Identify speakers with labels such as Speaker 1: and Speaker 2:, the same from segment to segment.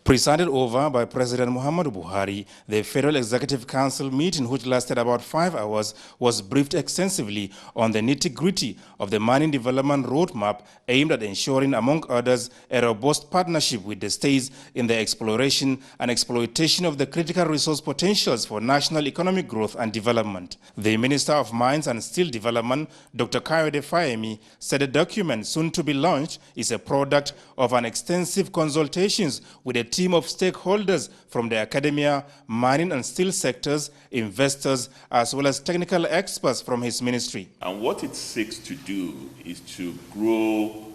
Speaker 1: Presided over by President Muhammadu Buhari, the Federal Executive Council meeting, which lasted about 5 hours, was briefed extensively on the nitty-gritty of the mining development roadmap aimed at ensuring, among others, a robust partnership with the states in the exploration and exploitation of the critical resource potentials for national economic growth and development. The Minister of Mines and Steel Development, Dr. Kayode Fayemi, said the document soon to be launched is a product of an extensive consultations with a team of stakeholders from the academia, mining and steel sectors, investors, as well as technical experts from his ministry.
Speaker 2: And what it seeks to do is to grow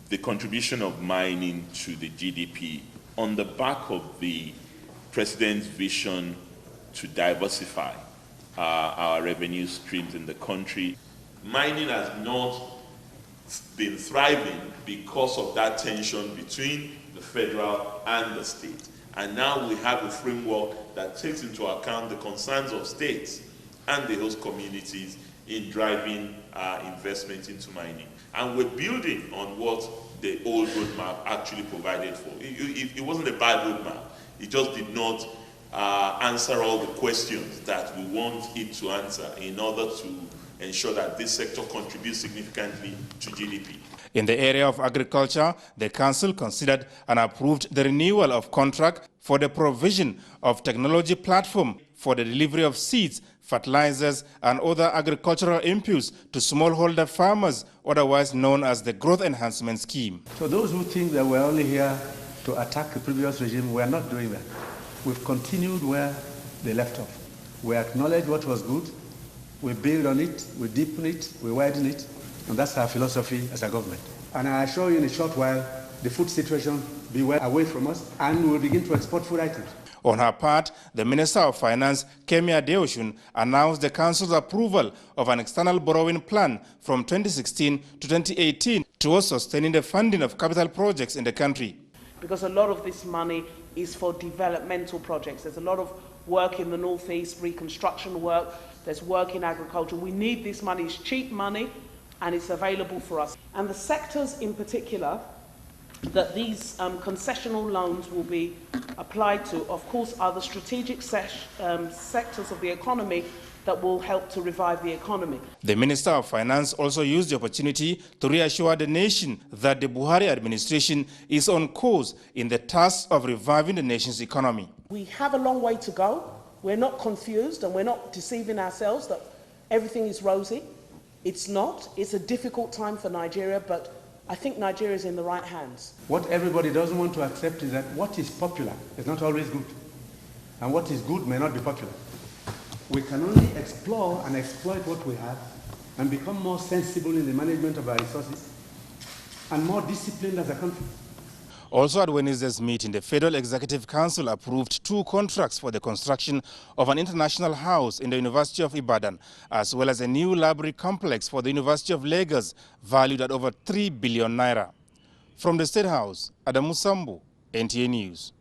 Speaker 2: the contribution of mining to the GDP on the back of the President's vision to diversify our revenue streams in the country. Mining has not been thriving because of that tension between the federal and the state. And now we have a framework that takes into account the concerns of states and the host communities in driving investment into mining. And we're building on what the old roadmap actually provided for. It wasn't a bad roadmap. It just did not answer all the questions that we want it to answer in order to ensure that this sector contributes significantly to GDP.
Speaker 1: In the area of agriculture, the Council considered and approved the renewal of contract for the provision of technology platform for the delivery of seeds, fertilizers, and other agricultural inputs to smallholder farmers, otherwise known as the Growth Enhancement Scheme.
Speaker 3: So those who think that we're only here to attack the previous regime, we're not doing that. We've continued where they left off. We acknowledge what was good, we build on it, we deepen it, we widen it, and that's our philosophy as a government. And I assure you in a short while, the food situation will be well away from us, and we will begin to export food items.
Speaker 1: On her part, the Minister of Finance, Kemi Adeosun, announced the Council's approval of an external borrowing plan from 2016 to 2018 towards sustaining the funding of capital projects in the country.
Speaker 4: Because a lot of this money is for developmental projects. There's a lot of work in the Northeast, reconstruction work, there's work in agriculture. We need this money. It's cheap money and it's available for us. And the sectors in particular that these concessional loans will be applied to, of course, are the strategic sectors of the economy that will help to revive the economy.
Speaker 1: The Minister of Finance also used the opportunity to reassure the nation that the Buhari administration is on course in the task of reviving the nation's economy.
Speaker 4: We have a long way to go. We're not confused and we're not deceiving ourselves that everything is rosy. It's not. It's a difficult time for Nigeria, but I think Nigeria is in the right hands.
Speaker 3: What everybody doesn't want to accept is that what is popular is not always good, and what is good may not be popular. We can only explore and exploit what we have and become more sensible in the management of our resources and more disciplined as a country.
Speaker 1: Also at Wednesday's meeting, the Federal Executive Council approved 2 contracts for the construction of an international house in the University of Ibadan, as well as a new library complex for the University of Lagos, valued at over 3 billion naira. From the State House, Adamu Sambu, NTA News.